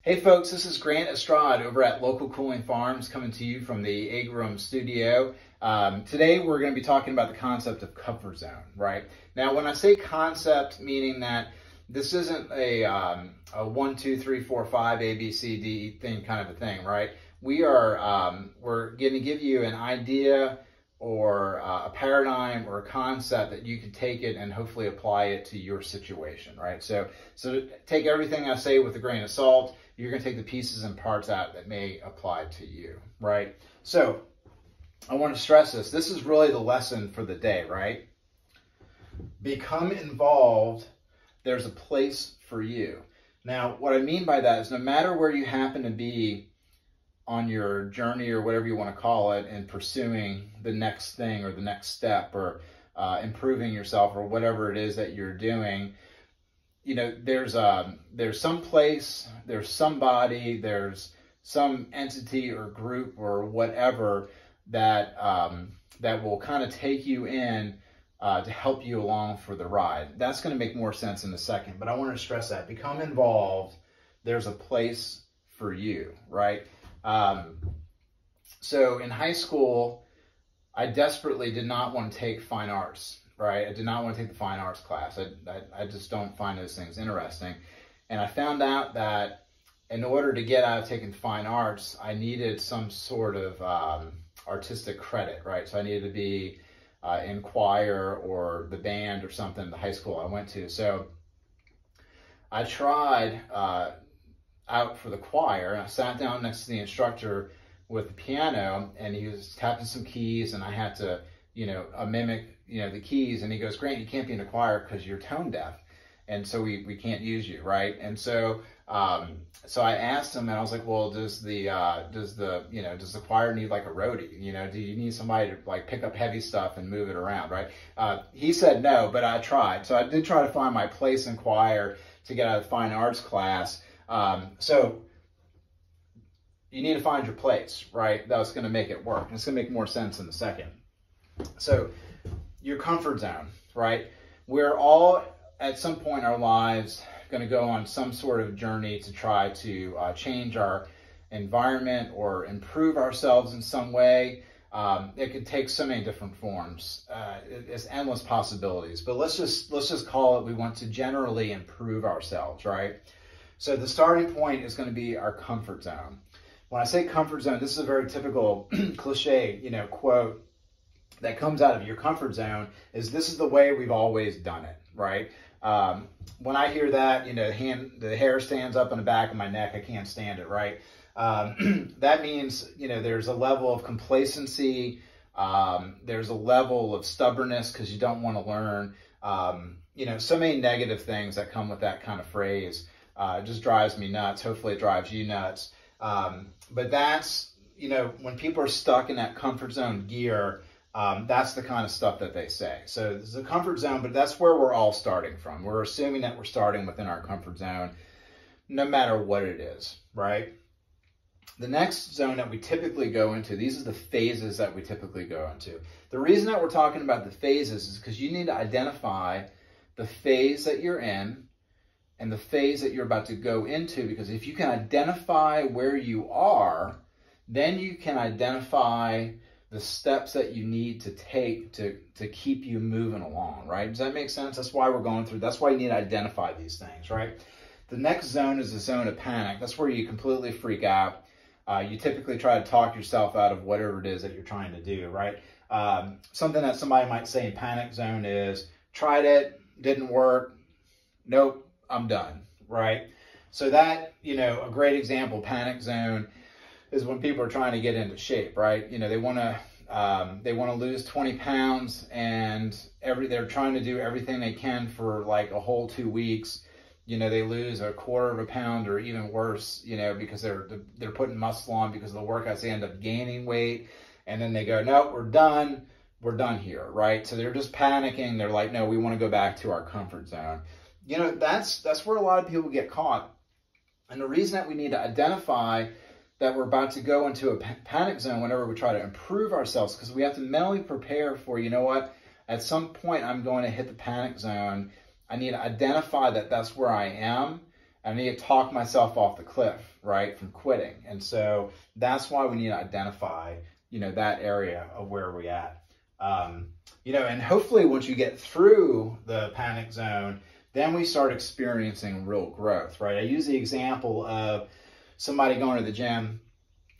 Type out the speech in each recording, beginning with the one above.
Hey folks, this is Grant Estrad over at Local Cooling Farms coming to you from the Egg Room studio. Today we're going to be talking about the concept of comfort zone, right? Now when I say concept, meaning that this isn't a 1, 2, 3, 4, 5, A, B, C, D thing kind of a thing, right? We're going to give you an idea or a paradigm or a concept that you can take it and hopefully apply it to your situation, right? So take everything I say with a grain of salt. You're going to take the pieces and parts out that may apply to you, right? So I want to stress this. This is really the lesson for the day, right? Become involved. There's a place for you. Now, what I mean by that is no matter where you happen to be on your journey or whatever you want to call it in pursuing the next thing or the next step or improving yourself or whatever it is that you're doing, you know, there's some place, there's somebody, there's some entity or group or whatever that that will kind of take you in to help you along for the ride. That's going to make more sense in a second, but I want to stress that. Become involved. There's a place for you, right? So in high school, I desperately did not want to take fine arts, right? I did not want to take the fine arts class. I just don't find those things interesting. And I found out that in order to get out of taking fine arts, I needed some sort of artistic credit, right? So I needed to be in choir or the band or something in the high school I went to. So I tried out for the choir, and I sat down next to the instructor with the piano, and he was tapping some keys, and I had to, you know, mimic, you know, the keys. And he goes, "Grant, you can't be in a choir because you're tone deaf, and so we can't use you, right?" And so so I asked him, and I was like, "Well, does the choir need like a roadie? You know, do you need somebody to like pick up heavy stuff and move it around, right?" He said no, but I tried. So I did try to find my place in choir to get out of the fine arts class. So you need to find your place, right? That's going to make it work. It's going to make more sense in a second. So your comfort zone, right? We're all at some point in our lives going to go on some sort of journey to try to change our environment or improve ourselves in some way. It could take so many different forms. It's endless possibilities, but let's just call it, we want to generally improve ourselves, right? So the starting point is going to be our comfort zone. When I say comfort zone, this is a very typical cliche, you know, quote that comes out of your comfort zone is, "This is the way we've always done it," right? When I hear that, you know, the hair stands up on the back of my neck. I can't stand it, right? That means, you know, there's a level of complacency. There's a level of stubbornness because you don't want to learn. You know, so many negative things that come with that kind of phrase. It just drives me nuts. Hopefully it drives you nuts. But that's, you know, when people are stuck in that comfort zone gear, that's the kind of stuff that they say. So this is a comfort zone, but that's where we're all starting from. We're assuming that we're starting within our comfort zone, no matter what it is, right? The next zone that we typically go into, these are the phases that we typically go into. The reason that we're talking about the phases is because you need to identify the phase that you're in and the phase that you're about to go into, because if you can identify where you are, then you can identify the steps that you need to take to keep you moving along, right? Does that make sense? That's why we're going through, that's why you need to identify these things, right? The next zone is the zone of panic. That's where you completely freak out. You typically try to talk yourself out of whatever it is that you're trying to do, right? Something that somebody might say in panic zone is, "Tried it, didn't work, nope, I'm done," right? So that, you know, a great example, panic zone, is when people are trying to get into shape, right? You know, they want to lose 20 pounds and they're trying to do everything they can for like a whole 2 weeks. You know, they lose a quarter of a pound or even worse, you know, because they're putting muscle on because of the workouts. They end up gaining weight, and then they go, "No, we're done here," right? So they're just panicking. They're like, "No, we want to go back to our comfort zone." You know, that's where a lot of people get caught. And the reason that we need to identify that we're about to go into a panic zone whenever we try to improve ourselves, because we have to mentally prepare for, you know what, at some point I'm going to hit the panic zone. I need to identify that that's where I am. I need to talk myself off the cliff, right, from quitting. And so that's why we need to identify, that area of where we're at. And hopefully once you get through the panic zone, then we start experiencing real growth, right? I use the example of somebody going to the gym.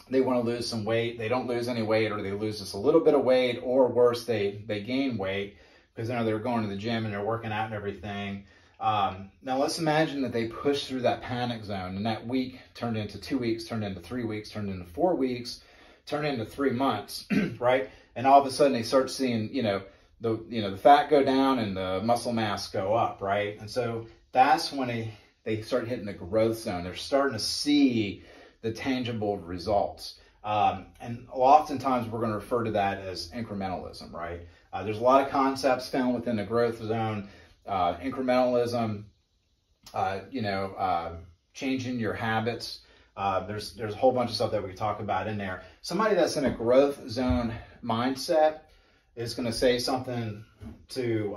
They want to lose some weight. They don't lose any weight, or they lose just a little bit of weight, or worse, they gain weight because they're going to the gym and they're working out and everything. Now let's imagine that they push through that panic zone, and that week turned into 2 weeks, turned into 3 weeks, turned into 4 weeks, turned into 3 months, right? And all of a sudden they start seeing, the fat go down and the muscle mass go up, right? And so that's when they start hitting the growth zone. They're starting to see the tangible results. And oftentimes we're going to refer to that as incrementalism, right? There's a lot of concepts found within the growth zone. Incrementalism, changing your habits. There's a whole bunch of stuff that we can talk about in there. Somebody that's in a growth zone mindset is going to say something to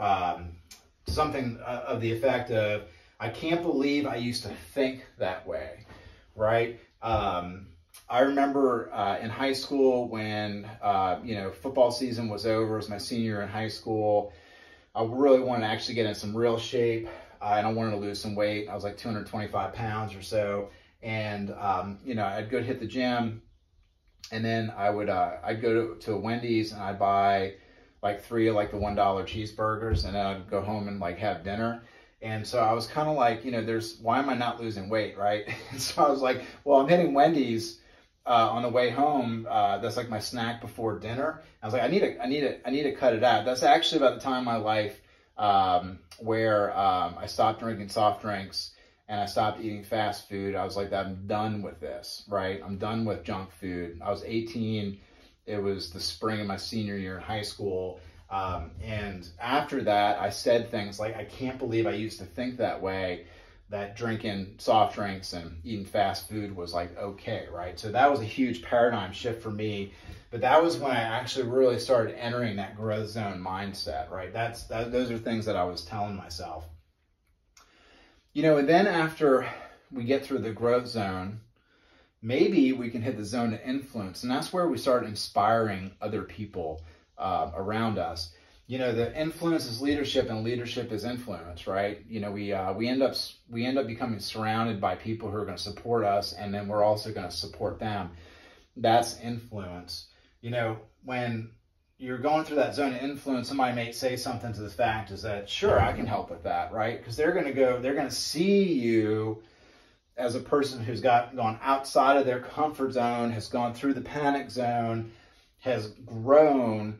something of the effect of, I can't believe I used to think that way, right? I remember in high school when, football season was over. It was my senior year in high school. I really wanted to actually get in some real shape, and I wanted to lose some weight. I was like 225 pounds or so. And, I'd go hit the gym, and then I'd go to a Wendy's, and I'd buy like 3 of like the $1 cheeseburgers, and then I'd go home and like have dinner. And so I was kind of like, why am I not losing weight, right? And so I was like, well, I'm hitting Wendy's on the way home. That's like my snack before dinner. I was like, I need to cut it out. That's actually about the time in my life where I stopped drinking soft drinks and I stopped eating fast food. I was like, I'm done with this, right? I'm done with junk food. I was 18. It was the spring of my senior year in high school. And after that, I said things like, I can't believe I used to think that way, that drinking soft drinks and eating fast food was like okay, right? So that was a huge paradigm shift for me. But that was when I actually really started entering that growth zone mindset, right? Those are things that I was telling myself. And then after we get through the growth zone, maybe we can hit the zone of influence. And that's where we start inspiring other people around us. The influence is leadership, and leadership is influence, right? We end up becoming surrounded by people who are going to support us, and then we're also going to support them. That's influence. When you're going through that zone of influence, somebody may say something to the fact is that, sure, I can help with that, right? Because they're going to see you as a person who's gone outside of their comfort zone, has gone through the panic zone, has grown.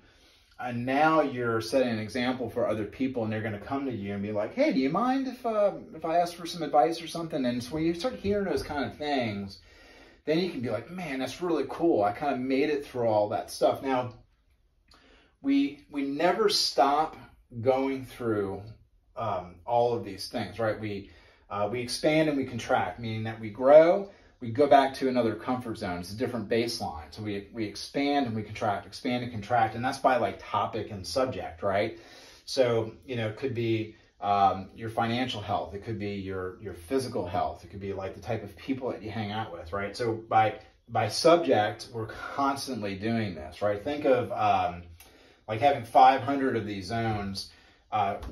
And now you're setting an example for other people, and they're going to come to you and be like, hey, do you mind if I ask for some advice or something? And so when you start hearing those kind of things, then you can be like, man, that's really cool. I kind of made it through all that stuff. Now, we never stop going through all of these things, right? We expand and we contract, meaning that we grow, we go back to another comfort zone. It's a different baseline. So we expand and we contract, expand and contract. And that's by like topic and subject, right? So, it could be your financial health. It could be your physical health. It could be like the type of people that you hang out with, right? So by subject, we're constantly doing this, right? Think of like having 500 of these zones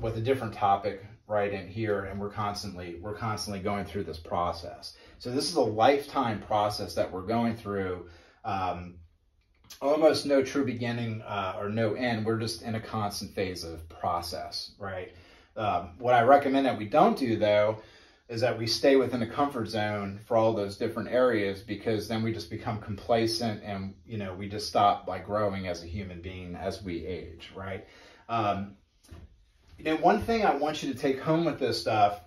with a different topic right in here, and we're constantly going through this process. So this is a lifetime process that we're going through. Almost no true beginning or no end. We're just in a constant phase of process, right? What I recommend that we don't do, though, is that we stay within a comfort zone for all those different areas, because then we just become complacent and, we just stop by growing as a human being as we age, right? One thing I want you to take home with this stuff,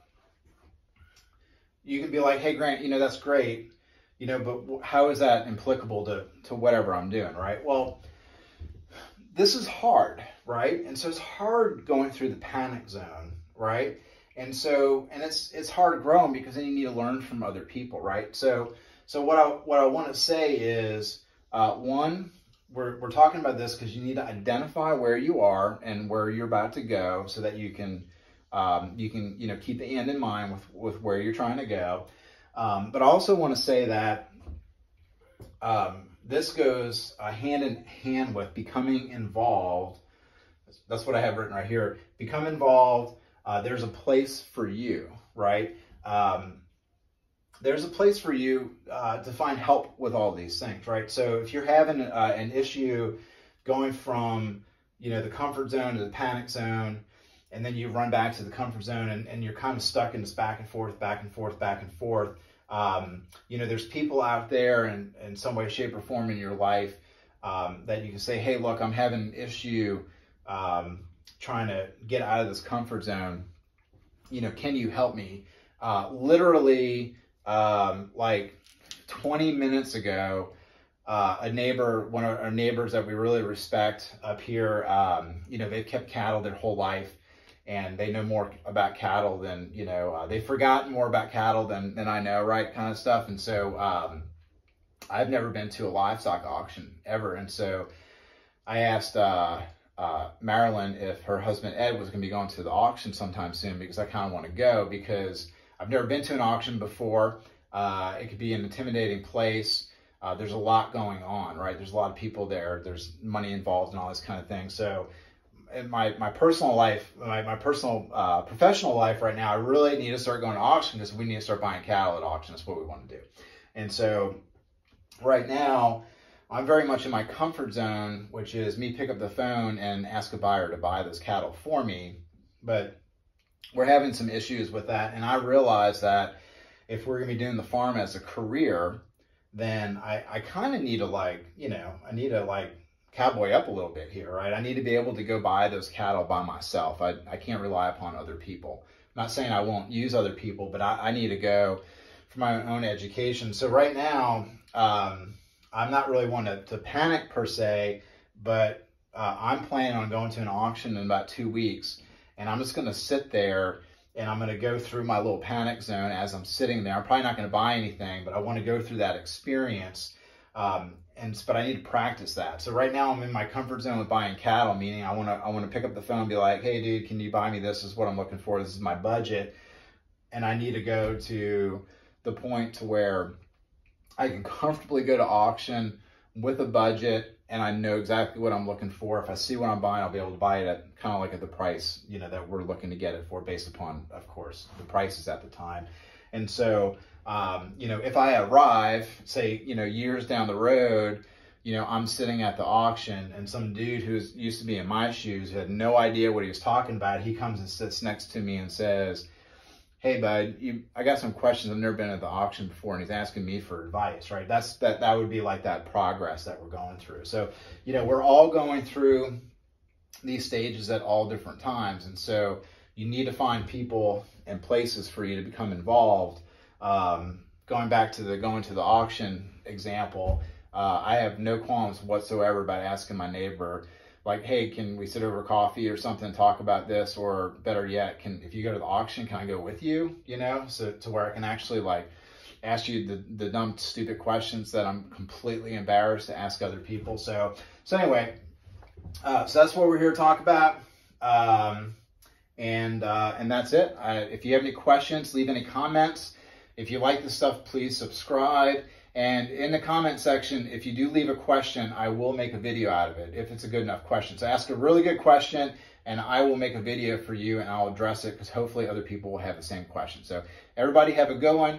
you can be like, hey, Grant, that's great, but how is that applicable to whatever I'm doing, right? Well, this is hard, right? And so it's hard going through the panic zone, right? And it's hard growing because then you need to learn from other people, right? So what I want to say is, one, we're talking about this because you need to identify where you are and where you're about to go, so that you can keep the end in mind with where you're trying to go. But I also want to say that this goes hand in hand with becoming involved. That's what I have written right here. Become involved. There's a place for you, right? There's a place for you to find help with all these things, right? So if you're having an issue going from, the comfort zone to the panic zone, and then you run back to the comfort zone and you're kind of stuck in this back and forth, back and forth, back and forth. There's people out there in some way, shape, or form in your life that you can say, hey, look, I'm having an issue trying to get out of this comfort zone. Can you help me? Literally, like 20 minutes ago, a neighbor, one of our neighbors that we really respect up here, they've kept cattle their whole life. And they know more about cattle than, they've forgotten more about cattle than I know, right, kind of stuff. And so I've never been to a livestock auction ever. And so I asked Marilyn if her husband Ed was going to be going to the auction sometime soon, because I kind of want to go, because I've never been to an auction before. It could be an intimidating place. There's a lot going on, right? There's a lot of people there. There's money involved and all this kind of thing. So in my personal life, my personal professional life right now, I really need to start going to auction, because we need to start buying cattle at auction. That's what we want to do. And so right now, I'm very much in my comfort zone, which is me pick up the phone and ask a buyer to buy this cattle for me. But we're having some issues with that. And I realize that if we're going to be doing the farm as a career, then I kind of need to I need to cowboy up a little bit here, right? I need to be able to go buy those cattle by myself. I can't rely upon other people. I'm not saying I won't use other people, but I need to go for my own education. So right now, I'm not really one to panic per se, but I'm planning on going to an auction in about 2 weeks, and I'm just going to sit there and I'm going to go through my little panic zone as I'm sitting there. I'm probably not going to buy anything, but I want to go through that experience. But I need to practice that. So right now I'm in my comfort zone with buying cattle, meaning I want to pick up the phone and be like, hey dude, can you buy me this? This is what I'm looking for. This is my budget. And I need to go to the point to where I can comfortably go to auction with a budget, and I know exactly what I'm looking for. If I see what I'm buying, I'll be able to buy it at kind of like at the price, that we're looking to get it for, based upon, of course, the prices at the time. And so, if I arrive, say, years down the road, I'm sitting at the auction and some dude who's used to be in my shoes, who had no idea what he was talking about, he comes and sits next to me and says, hey bud, I got some questions. I've never been at the auction before, and he's asking me for advice, right? That would be like that progress that we're going through. So, we're all going through these stages at all different times. And so you need to find people and places for you to become involved. Going back to going to the auction example, I have no qualms whatsoever about asking my neighbor, like, hey, can we sit over coffee or something and talk about this? Or better yet, if you go to the auction, can I go with you? So to where I can actually ask you the dumb, stupid questions that I'm completely embarrassed to ask other people. So anyway, so that's what we're here to talk about. And that's it. If you have any questions, leave any comments. If you like this stuff, please subscribe. And in the comment section, if you do leave a question, I will make a video out of it if it's a good enough question. So ask a really good question and I will make a video for you and I'll address it, because hopefully other people will have the same question. So everybody have a good one.